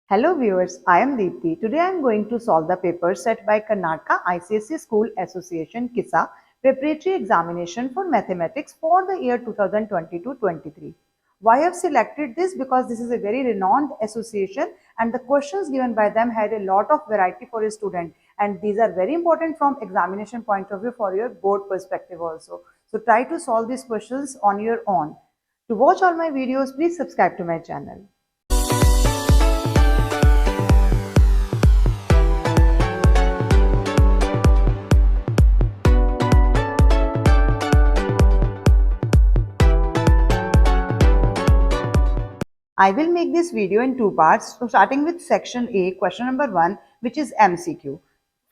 Hello viewers, I am Deepthi. Today I am going to solve the paper set by Karnataka ICSE School Association KISA preparatory examination for mathematics for the year 2022-23. Why I have selected this? Because this is a very renowned association and the questions given by them had a lot of variety for a student, and these are very important from examination point of view for your board perspective also. So try to solve these questions on your own. To watch all my videos, please subscribe to my channel. I will make this video in two parts. So starting with section A, question number 1, which is MCQ.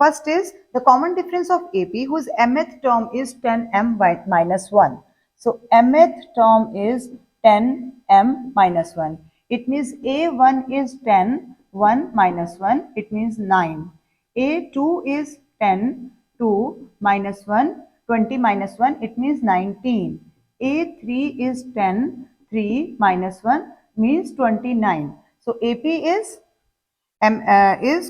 First is the common difference of AP whose mth term is 10m minus 1. So mth term is 10m minus 1. It means A1 is 10, 1 minus 1. It means 9. A2 is 10, 2 minus 1, 20 minus 1. It means 19. A3 is 10, 3 minus 1 means 29. So AP is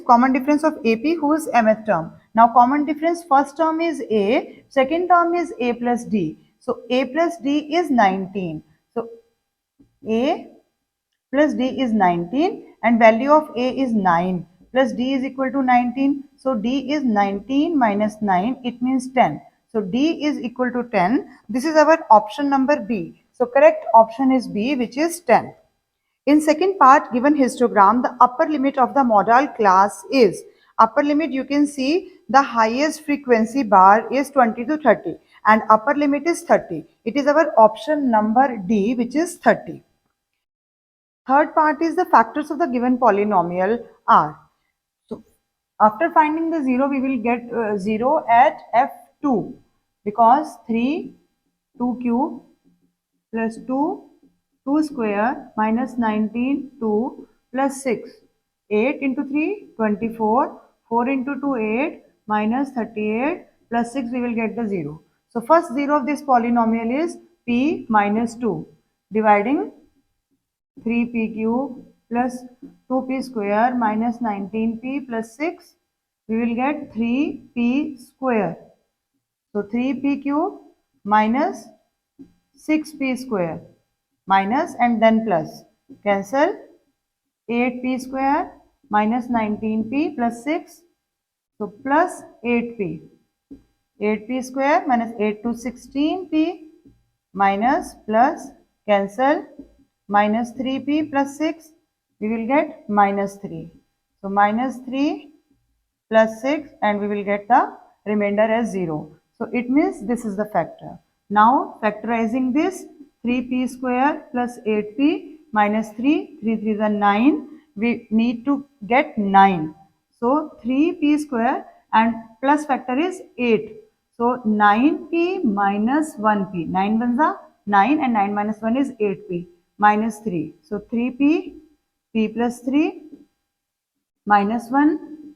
common difference of AP whose mth term. Now common difference, first term is A, second term is A plus D. So A plus D is 19. So A plus D is 19 and value of A is 9 plus D is equal to 19. So D is 19 minus 9, it means 10. So D is equal to 10. This is our option number B. So correct option is B, which is 10. In second part, given histogram, the upper limit of the modal class is, upper limit you can see the highest frequency bar is 20 to 30 and upper limit is 30. It is our option number D, which is 30. Third part is the factors of the given polynomial are. So after finding the 0, we will get 0 at F2 because 3, 2 cube plus 2, 2 square minus 19, 2 plus 6. 8 into 3, 24. 4 into 2, 8 minus 38 plus 6, we will get the 0. So first 0 of this polynomial is p minus 2 dividing 3p cube plus 2p square minus 19p plus 6, we will get 3p square. So 3p cube minus 6p square minus and then plus. Cancel 8p square minus 19p plus 6. So plus 8p. 8p square minus 8 to 16p minus plus cancel minus 3p plus 6, we will get minus 3. So minus 3 plus 6 and we will get the remainder as 0. So it means this is the factor. Now factorizing this, 3p square plus 8p minus 3, 3 3 is 9, we need to get 9. So 3p square and plus factor is 8. So 9p minus 1p, 9 ones are 9 and 9 minus 1 is 8p minus 3. So 3p, p plus 3 minus 1,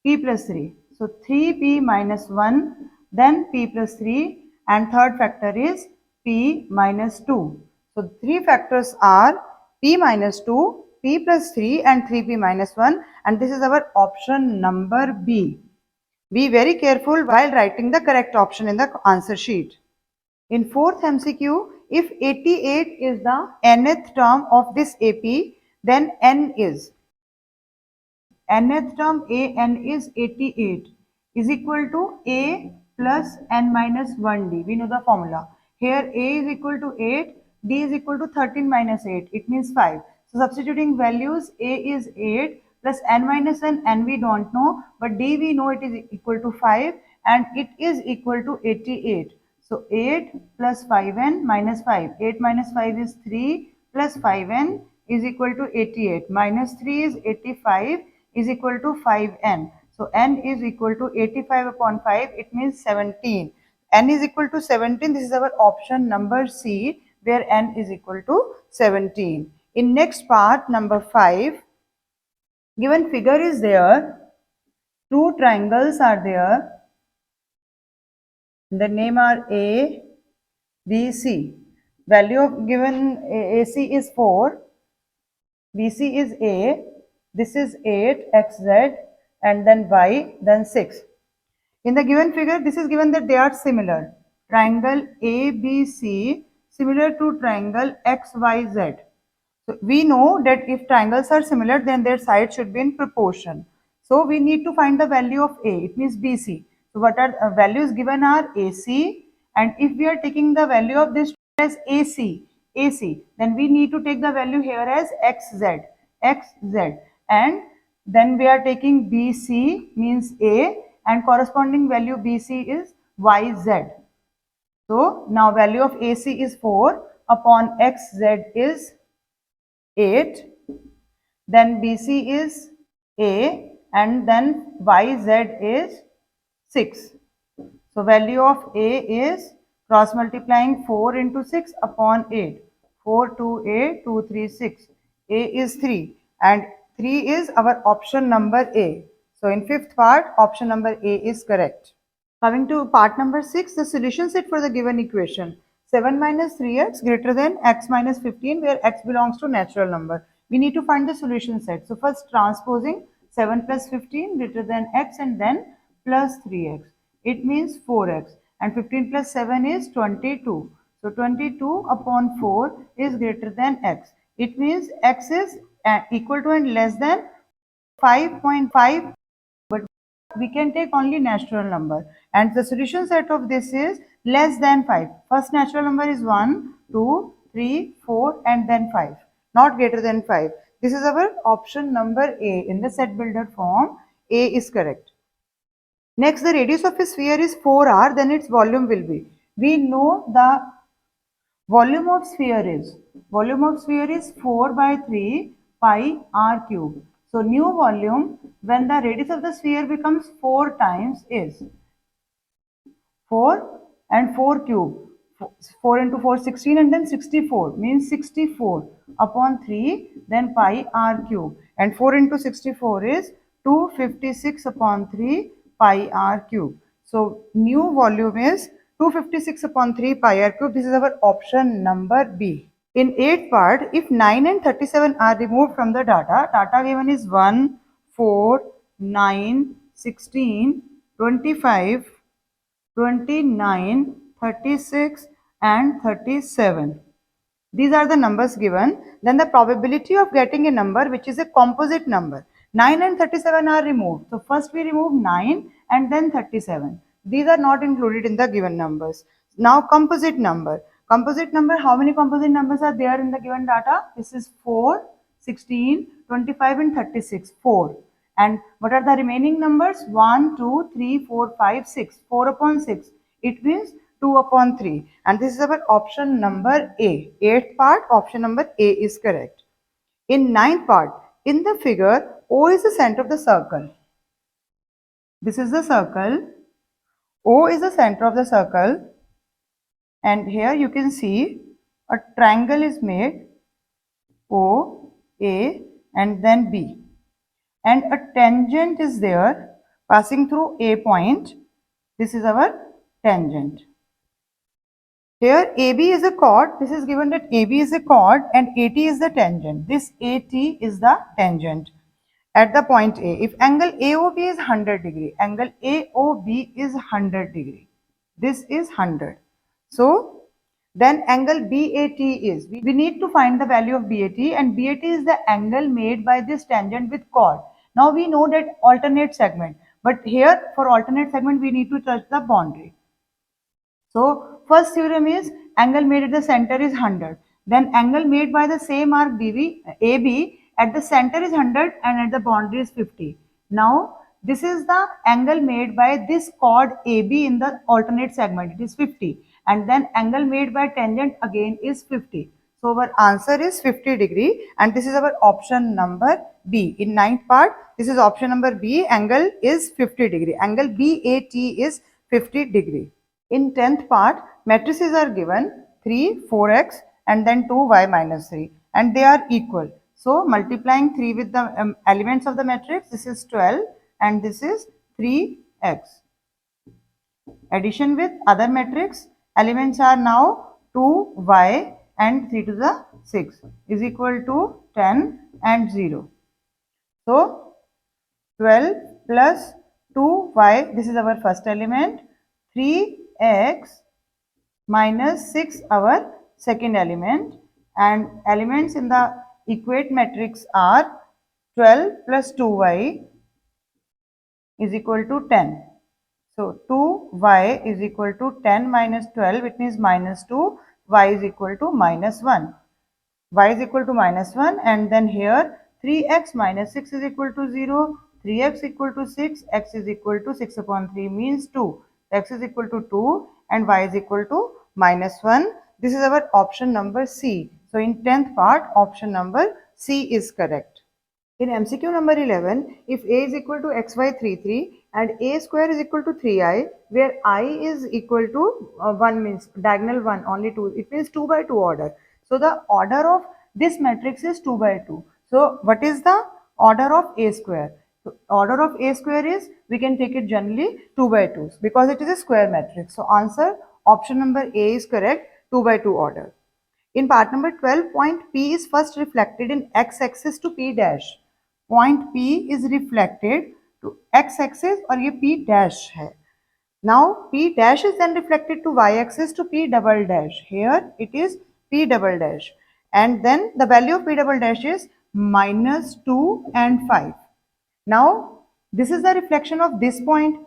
p plus 3. So 3p minus 1, then p plus 3 and third factor is p minus 2. So three factors are p minus 2, p plus 3 and 3p minus 1, and this is our option number B. Be very careful while writing the correct option in the answer sheet. In fourth MCQ, if 88 is the nth term of this AP, then n is. Nth term an is 88 is equal to a plus n minus 1d. We know the formula. Here a is equal to 8, d is equal to 13 minus 8. It means 5. So substituting values, a is 8 plus n minus n we don't know, but d we know it is equal to 5 and it is equal to 88. So 8 plus 5n minus 5. 8 minus 5 is 3 plus 5n is equal to 88. Minus 3 is 85 is equal to 5n. So n is equal to 85 upon 5. It means 17. N is equal to 17. This is our option number C, where n is equal to 17. In next part, number 5, given figure is there. Two triangles are there. The name are A, B, C. Value of given AC is 4. BC is A. This is 8 xz and then y, then 6. In the given figure, this is given that they are similar. Triangle ABC similar to triangle XYZ. So we know that if triangles are similar, then their sides should be in proportion. So we need to find the value of A. It means BC. So what are values given are AC, and if we are taking the value of this as AC, then we need to take the value here as XZ, and then we are taking BC means A, and corresponding value BC is YZ. So now value of AC is 4 upon XZ is 8, then BC is A, and then YZ is 6. So value of A is cross multiplying 4 into 6 upon 8. 4 2 8 2 3 6. A is 3 and 3 is our option number A. So in fifth part, option number A is correct. Coming to part number 6, the solution set for the given equation. 7 minus 3x greater than x minus 15, where x belongs to natural number. We need to find the solution set. So first transposing 7 plus 15 greater than x and then plus 3x. It means 4x, and 15 plus 7 is 22. So 22 upon 4 is greater than x. It means x is equal to and less than 5.5, but we can take only natural number, and the solution set of this is less than 5. First natural number is 1, 2, 3, 4 and then 5, not greater than 5. This is our option number A. In the set builder form, A is correct. Next, the radius of a sphere is 4r, then its volume will be. We know the volume of sphere is 4 by 3 pi r cube. So new volume when the radius of the sphere becomes 4 times is 4 and 4 cube. 4 into 4 16 and then 64 means 64 upon 3 then pi r cube, and 4 into 64 is 256 upon 3 pi r cube. So new volume is 256 upon 3 pi r cube. This is our option number B. In 8th part, if 9 and 37 are removed from the data given is 1, 4, 9, 16, 25, 29, 36 and 37. These are the numbers given. Then the probability of getting a number which is a composite number. 9 and 37 are removed. So first we remove 9 and then 37. These are not included in the given numbers. Now composite number. Composite number, how many composite numbers are there in the given data? This is 4, 16, 25 and 36. 4. And what are the remaining numbers? 1, 2, 3, 4, 5, 6. 4 upon 6. It means 2 upon 3. And this is our option number A. 8th part, option number A is correct. In 9th part, in the figure, O is the center of the circle. This is the circle. O is the center of the circle. And here you can see a triangle is made, O, A and then B. And a tangent is there passing through A point. This is our tangent. Here AB is a chord. This is given that AB is a chord and AT is the tangent. This AT is the tangent at the point A. If angle AOB is 100 degree, angle AOB is 100 degree. This is 100. So then angle BAT is, we need to find the value of BAT, and BAT is the angle made by this tangent with chord. Now we know that alternate segment, but here for alternate segment we need to touch the boundary. So first theorem is angle made at the center is 100. Then angle made by the same arc AB at the center is 100 and at the boundary is 50. Now this is the angle made by this chord AB in the alternate segment. It is 50. And then angle made by tangent again is 50. So our answer is 50 degree, and this is our option number B. In 9th part, this is option number B. Angle is 50 degree. Angle BAT is 50 degree. In 10th part, matrices are given 3, 4x and then 2y minus 3, and they are equal. So multiplying 3 with the elements of the matrix, this is 12 and this is 3x. Addition with other matrix, elements are now 2y and 3 to the 6 is equal to 10 and 0. So 12 plus 2y, this is our first element, 3x minus 6 our second element, and elements in the equate matrix are 12 plus 2y is equal to 10. So 2y is equal to 10 minus 12, it means minus 2, y is equal to minus 1. Y is equal to minus 1, and then here 3x minus 6 is equal to 0, 3x equal to 6, x is equal to 6 upon 3 means 2. X is equal to 2 and y is equal to minus 1. This is our option number C. So in 10th part, option number C is correct. In MCQ number 11, if a is equal to xy33 and a square is equal to 3i, where I is equal to 1 means diagonal 1, only 2, it means 2 by 2 order. So the order of this matrix is 2 by 2. So what is the order of a square? So order of a square is, we can take it generally 2 by 2 because it is a square matrix. So answer option number A is correct, 2 by 2 order. In part number 12, point P is first reflected in x-axis to P dash. Point P is reflected to x-axis और ये P dash है. Now P dash is then reflected to y-axis to P double dash. Here it is P double dash. And then the value of P double dash is minus 2 and 5. Now this is the reflection of this point.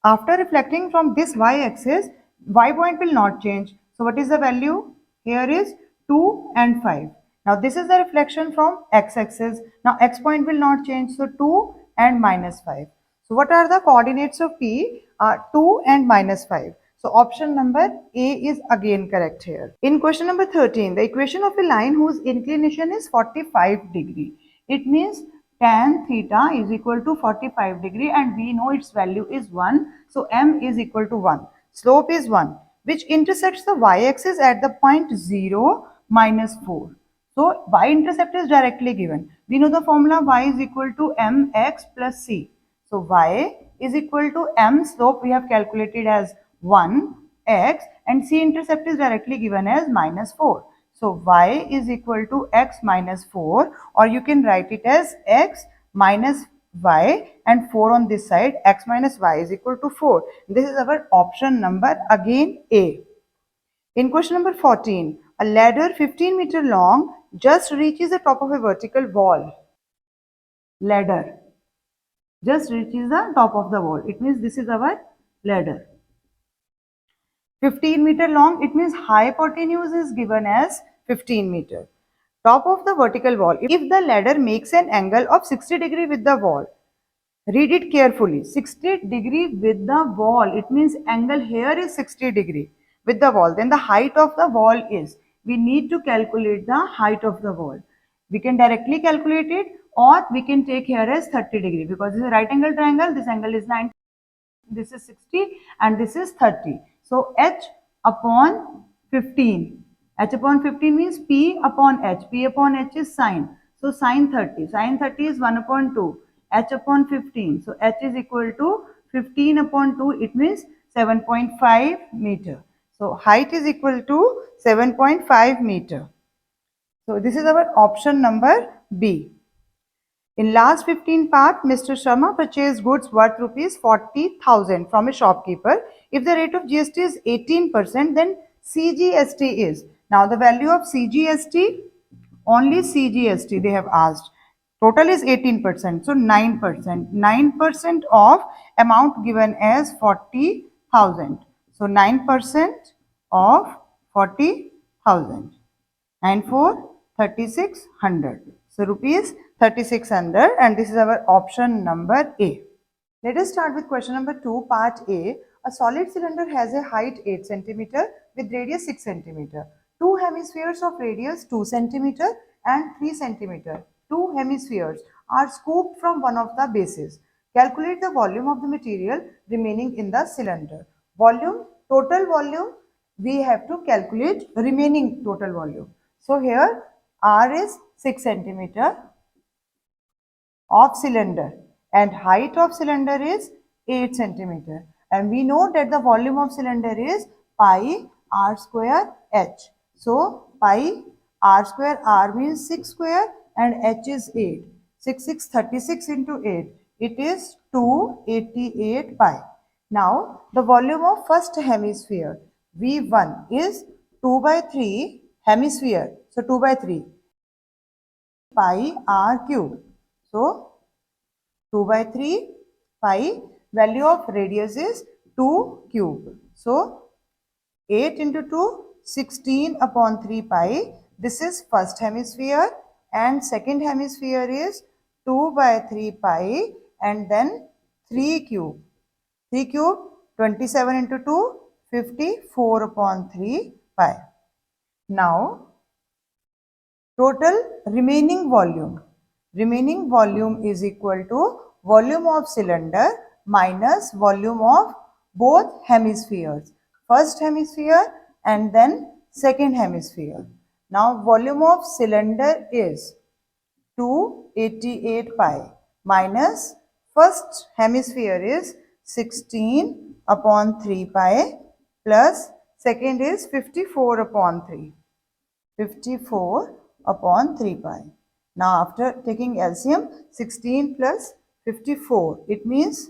After reflecting from this y-axis, y point will not change. So what is the value? Here is 2 and 5. Now this is the reflection from x-axis. Now x point will not change. So 2 and minus 5. So what are the coordinates of P? 2 and minus 5. So option number A is again correct here. In question number 13, the equation of a line whose inclination is 45 degree. It means tan theta is equal to 45 degree and we know its value is 1. So m is equal to 1. Slope is 1, which intersects the y-axis at the point 0, minus 4. So y-intercept is directly given. We know the formula y is equal to mx plus c. So y is equal to m, slope we have calculated as 1 x, and c intercept is directly given as minus 4. So y is equal to x minus 4, or you can write it as x minus y and 4 on this side. X minus y is equal to 4. This is our option number again A. In question number 14, a ladder 15 meter long just reaches the top of a vertical wall. Ladder just reaches the top of the wall. It means this is our ladder. 15 meter long, it means hypotenuse is given as 15 meter. Top of the vertical wall. If the ladder makes an angle of 60 degree with the wall, read it carefully. 60 degree with the wall, it means angle here is 60 degree with the wall. Then the height of the wall is, we need to calculate the height of the wall. We can directly calculate it, or we can take here as 30 degree because this is a right angle triangle. This angle is 90. This is 60 and this is 30. So h upon 15. H upon 15 means P upon H. P upon H is sine. So sine 30. Sine 30 is 1 upon 2. H upon 15. So H is equal to 15 upon 2. It means 7.5 meter. So height is equal to 7.5 meter. So this is our option number B. In last 15 part, Mr. Sharma purchased goods worth rupees 40,000 from a shopkeeper. If the rate of GST is 18%, then CGST is. Now the value of CGST, only CGST they have asked. Total is 18%, so 9%. 9% of amount given as 40,000. So 9% of 40,000. 9 for 3600. So rupees 3600, and this is our option number A. Let us start with question number 2, part A. A solid cylinder has a height 8 cm with radius 6 cm. Two hemispheres of radius 2 cm and 3 cm. Two hemispheres are scooped from one of the bases. Calculate the volume of the material remaining in the cylinder. Volume, total volume, we have to calculate remaining total volume. So here R is 6 cm of cylinder and height of cylinder is 8 cm, and we know that the volume of cylinder is pi r square h. So pi r square, r means 6 square and h is 8. 36 into 8. It is 288 pi. Now, the volume of first hemisphere V1 is 2 by 3 hemisphere. So, 2 by 3 pi r cube. So, 2 by 3 pi, value of radius is 2 cube. So, 8 into 2, 16 upon 3 pi. This is first hemisphere, and second hemisphere is 2 by 3 pi, and then 3 cube. 3 cube, 27 into 2, 54 upon 3 pi. Now, total remaining volume. Remaining volume is equal to volume of cylinder minus volume of both hemispheres. First hemisphere and then second hemisphere. Now, volume of cylinder is 288 pi minus first hemisphere is 16 upon 3 pi plus second is 54 upon 3. 54 upon 3 pi. Now, after taking LCM, 16 plus 54, it means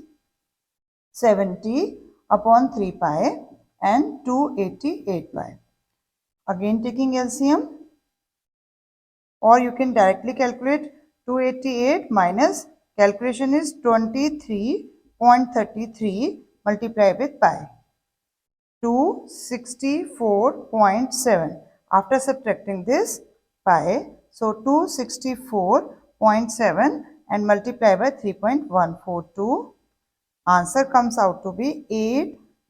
70 upon 3 pi and 288 pi. Again taking LCM, or you can directly calculate 288 minus, calculation is 23.33 multiplied with pi. 264.7. After subtracting this pi, so 264.7 and multiply by 3.142. Answer comes out to be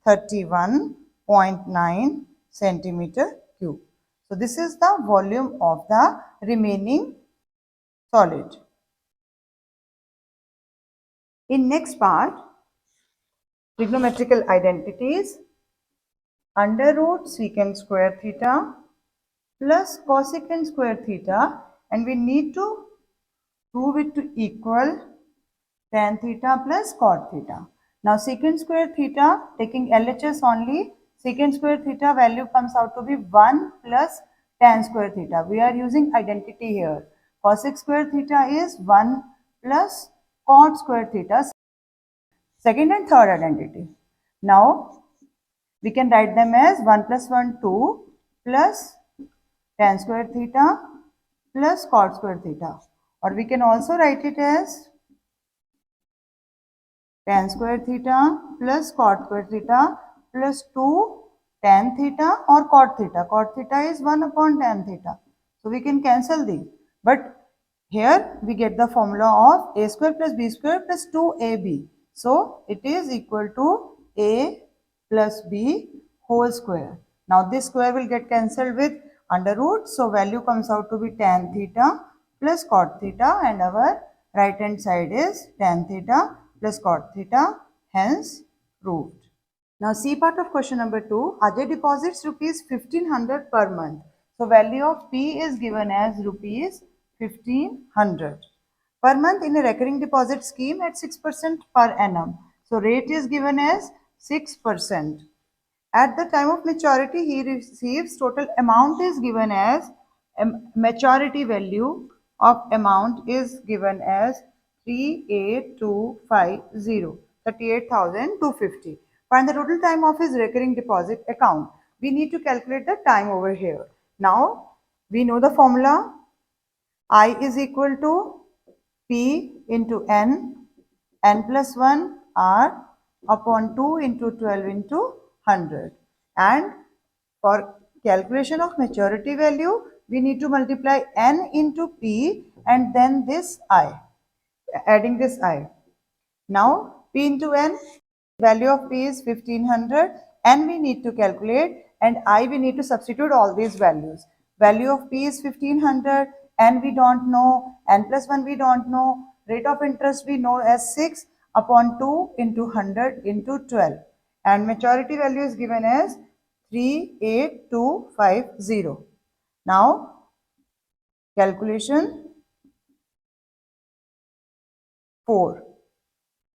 831.9 centimeter cube. So this is the volume of the remaining solid. In next part, trigonometrical identities. Under root secant square theta plus cosecant square theta, and we need to prove it to equal tan theta plus cot theta. Now secant square theta, taking LHS only, secant square theta value comes out to be 1 plus tan square theta. We are using identity here. Cosec square theta is 1 plus cot square theta. Second and third identity. Now we can write them as 1 plus 1, 2 plus tan square theta plus cot square theta. Or we can also write it as tan square theta plus cot square theta plus 2 tan theta or cot theta. Cot theta is 1 upon tan theta. So we can cancel these. But here we get the formula of a square plus b square plus 2ab. So it is equal to a plus b whole square. Now this square will get cancelled with under root. So value comes out to be tan theta plus cot theta, and our right hand side is tan theta plus cot theta, hence proved. Now C part of question number 2, Ajay deposits rupees 1500 per month. So value of P is given as rupees 1500 per month in a recurring deposit scheme at 6% per annum. So rate is given as 6%. At the time of maturity, he receives total amount is given as maturity value of amount is given as 38250, 38,250. Find the total time of his recurring deposit account. We need to calculate the time over here. Now, we know the formula. I is equal to P into n plus 1 R upon 2 into 12 into 100. And for calculation of maturity value, we need to multiply n into P and then this I, adding this I. Now, P into n, value of P is 1500, n we need to calculate, and I we need to substitute all these values. Value of P is 1500, n we don't know, n plus 1 we don't know, rate of interest we know as 6 upon 2 into 100 into 12, and maturity value is given as 38250. Now, calculation 4.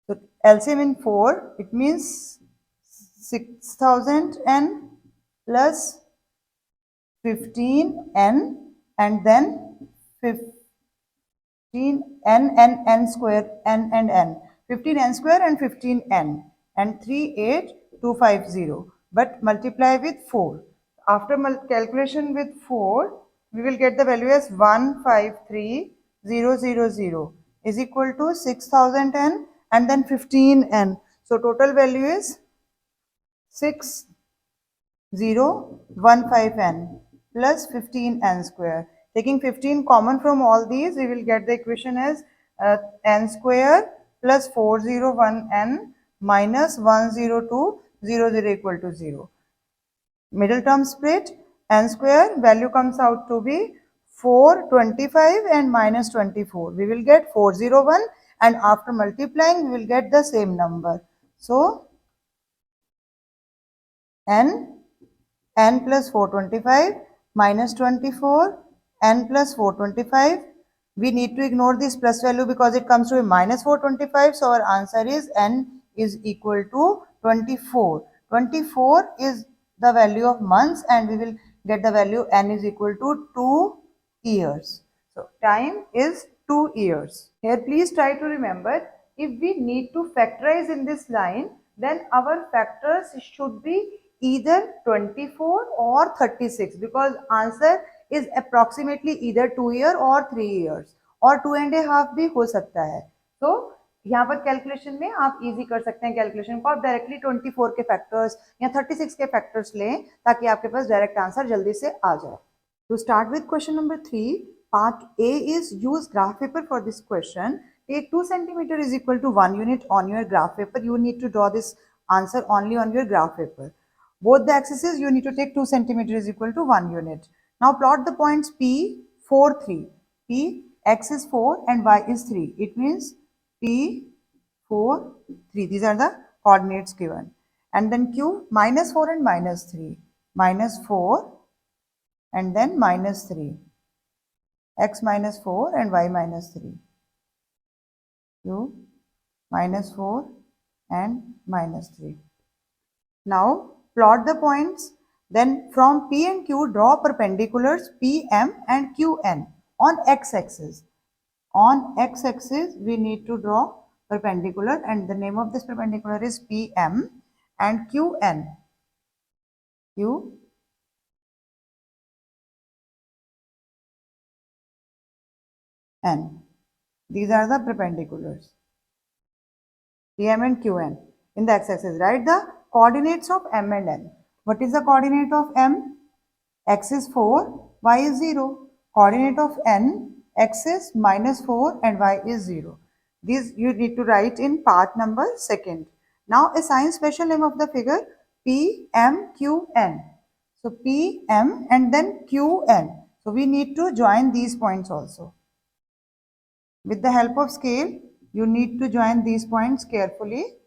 So LCM in 4, it means 6000 n plus 15 n and then 15 n square n and n, 15n square and 15n, and 38250, but multiply with 4. After calculation with 4, we will get the value as 153000 is equal to 6000n and then 15n. So total value is 6015n plus 15n square. Taking 15 common from all these, we will get the equation as n square plus 401n minus 10200 equal to 0. Middle term split, n square value comes out to be 425 and minus 24. We will get 401, and after multiplying we will get the same number. So n plus 425 minus 24, n plus 425. We need to ignore this plus value because it comes to a minus 425. So our answer is n is equal to 24. 24 is the value of months, and we will get the value n is equal to 2 years. So time is 2 years. Here please try to remember, if we need to factorize in this line, then our factors should be either 24 or 36, because answer is approximately either 2 year or 3 years, और 2.5 भी हो सकता है. तो यहाँ पर calculation में आप इजी कर सकते हैं कैलकुलेशन को. आप डायरेक्टली 24 के फैक्टर्स या 36 के फैक्टर्स लें ताकि आपके पास डायरेक्ट आंसर जल्दी से आ जाए. To start with question number 3, part A is use graph paper for this question. Take 2 centimeter is equal to 1 unit on your graph paper. You need to draw this answer only on your graph paper. Both the axes you need to take 2 centimeter is equal to 1 unit. Now plot the points P, 4, 3. P, x is 4 and y is 3. It means P, 4, 3. These are the coordinates given. And then Q, minus 4 and minus 3. Minus 4 and then minus 3. X minus 4 and y minus 3. Q, minus 4 and minus 3. Now plot the points. Then from P and Q, draw perpendiculars PM and QN on x-axis. On x-axis, we need to draw perpendicular, and the name of this perpendicular is PM, and QN. Q, N. These are the perpendiculars. PM and QN in the x-axis. Write the coordinates of M and N. What is the coordinate of M? X is 4, y is 0. Coordinate of N, x is minus 4 and y is 0. These you need to write in part number 2nd. Now assign special name of the figure P, M, Q, N. So P, M and then Q, N. So we need to join these points also. With the help of scale, you need to join these points carefully.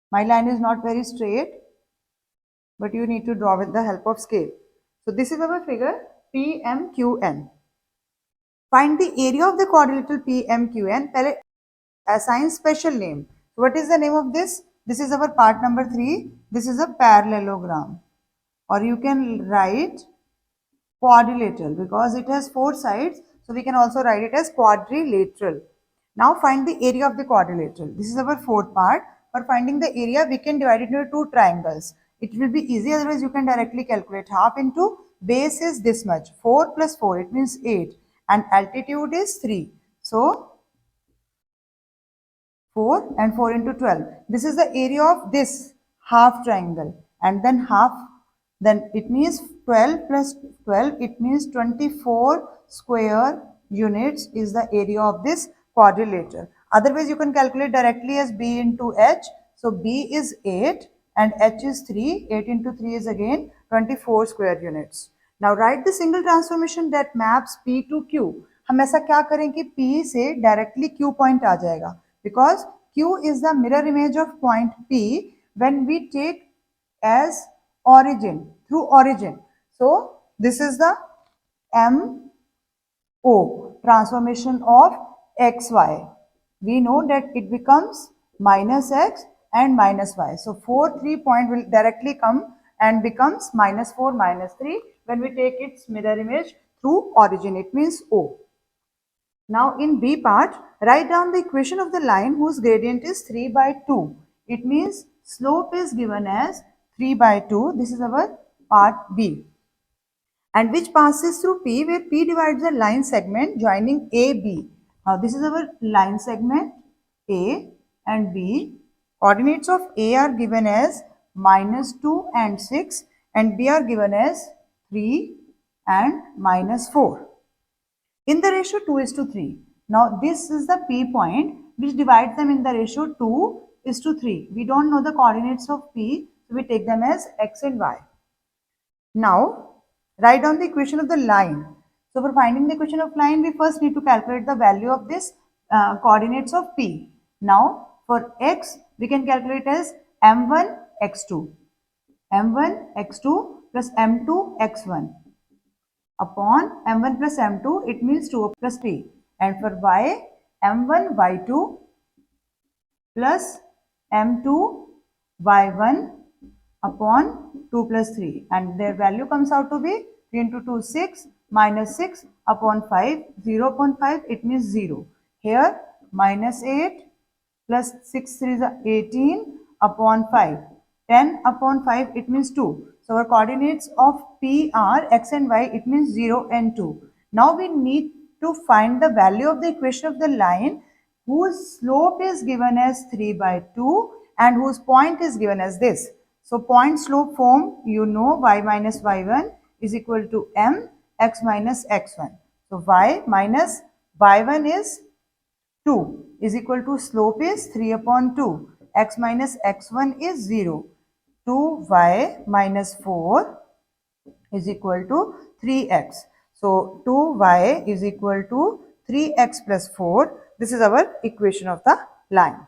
My line is not very straight, but you need to draw with the help of scale. So this is our figure PMQN. Find the area of the quadrilateral PMQN. पहले assign special name. So what is the name of this? This is our part number 3. This is a parallelogram, or you can write quadrilateral because it has 4 sides. So we can also write it as quadrilateral. Now find the area of the quadrilateral. This is our 4th part. For finding the area, we can divide it into 2 triangles. It will be easy, otherwise you can directly calculate. Half into base is this much. 4 plus 4, it means 8. And altitude is 3. So 4 and 4 into 12. This is the area of this half triangle. And then half, then it means 12 plus 12, it means 24 square units is the area of this quadrilateral. Otherwise, you can calculate directly as B into H. So B is 8 and H is 3. 8 into 3 is again 24 square units. Now write the single transformation that maps P to Q. हम ऐसा क्या करें कि P से directly Q point आ जाएगा, because Q is the mirror image of point P when we take as origin, through origin. So this is the MO transformation of XY. We know that it becomes minus X and minus Y. So 4, 3 point will directly come and becomes minus 4, minus 3 when we take its mirror image through origin. It means O. Now in B part, write down the equation of the line whose gradient is 3 by 2. It means slope is given as 3 by 2. This is our part B. And which passes through P, where P divides the line segment joining AB. Now this is our line segment A and B. Coordinates of A are given as -2 and 6 and B are given as 3 and -4 in the ratio 2 is to 3. Now this is the P point which divides them in the ratio 2 is to 3. We don't know the coordinates of P, so we take them as x and y. Now write down the equation of the line. So for finding the equation of line, we first need to calculate the value of this coordinates of P. Now for x, we can calculate as m1 x2, m1 x2 plus m2 x1 upon m1 plus m2, it means 2 plus 3. And for y, m1 y2 plus m2 y1 upon 2 plus 3. And their value comes out to be 3 into 2 6 minus 6 upon 5, 0 upon 5, it means 0. Here minus 8 plus 6 3 is 18 upon 5. 10 upon 5, it means 2. So our coordinates of P are x and y, it means 0 and 2. Now we need to find the value of the equation of the line whose slope is given as 3 by 2 and whose point is given as this. So point slope form, you know, y minus y1 is equal to m x minus x1. So y minus y1 is 2 is equal to slope is 3 upon 2. X minus x1 is 0. 2y minus 4 is equal to 3x. So 2y is equal to 3x plus 4. This is our equation of the line.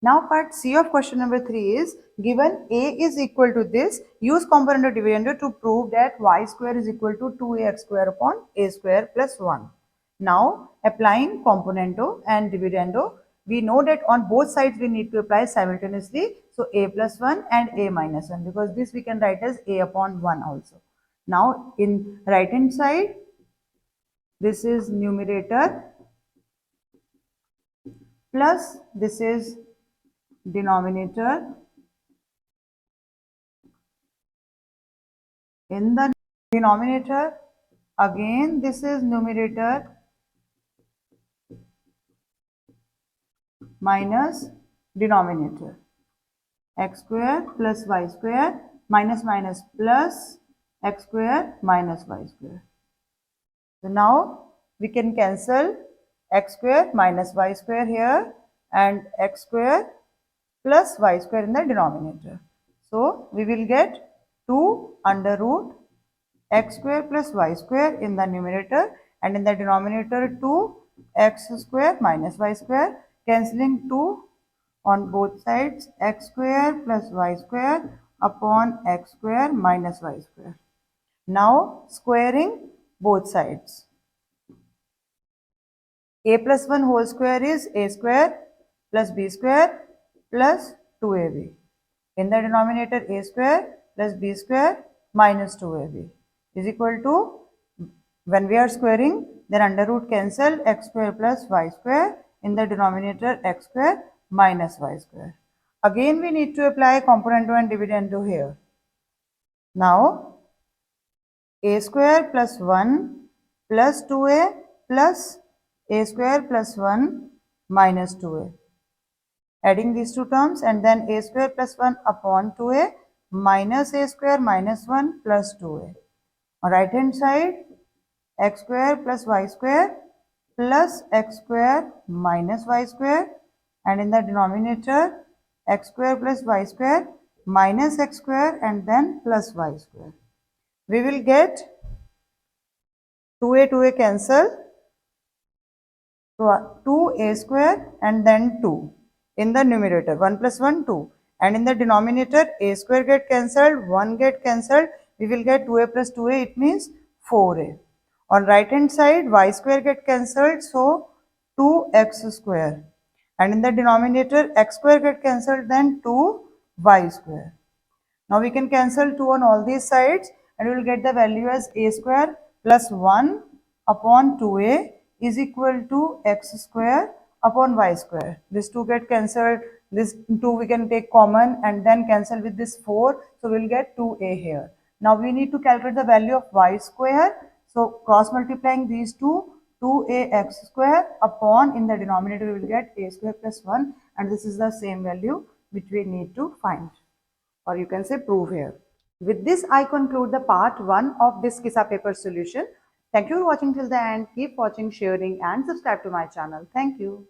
Now part C of question number 3 is given A is equal to this, use component of dividendo to prove that y square is equal to 2ax square upon a square plus 1. Now applying componendo and dividendo, we know that on both sides we need to apply simultaneously. So a plus 1 and a minus 1, because this we can write as a upon 1 also. Now in right hand side, this is numerator plus this is denominator. In the denominator, again this is numerator minus denominator, x square plus y square minus minus plus x square minus y square. So now we can cancel x square minus y square here and x square plus y square in the denominator. So we will get 2 under root x square plus y square in the numerator and in the denominator 2 x square minus y square, cancelling 2 on both sides, x square plus y square upon x square minus y square. Now squaring both sides. A plus 1 whole square is a square plus b square plus 2ab. In the denominator a square plus b square minus 2ab is equal to, when we are squaring, then under root cancel, x square plus y square, in the denominator x square minus y square. Again we need to apply componendo and dividendo here. Now a square plus 1 plus 2a plus a square plus 1 minus 2a. Adding these two terms, and then a square plus 1 upon 2a minus a square minus 1 plus 2a. On right hand side, x square plus y square plus x square minus y square, and in the denominator x square plus y square minus x square and then plus y square. We will get 2a cancel, so 2a square and then 2 in the numerator, 1 plus 1 2, and in the denominator a square get cancelled, 1 get cancelled, we will get 2a plus 2a, it means 4a. On right hand side y square get cancelled, so 2x square, and in the denominator x square get cancelled, then 2y square. Now we can cancel 2 on all these sides and we will get the value as a square plus 1 upon 2a is equal to x square upon y square. This 2 get cancelled, this 2 we can take common and then cancel with this 4, so we'll get 2a here. Now we need to calculate the value of y square, so cross multiplying these two, 2ax square upon, in the denominator we will get a square plus 1, and this is the same value which we need to find, or you can say prove here. With this, I conclude the part 1 of this KISA paper solution. Thank you for watching till the end. Keep watching, sharing and subscribe to my channel. Thank you.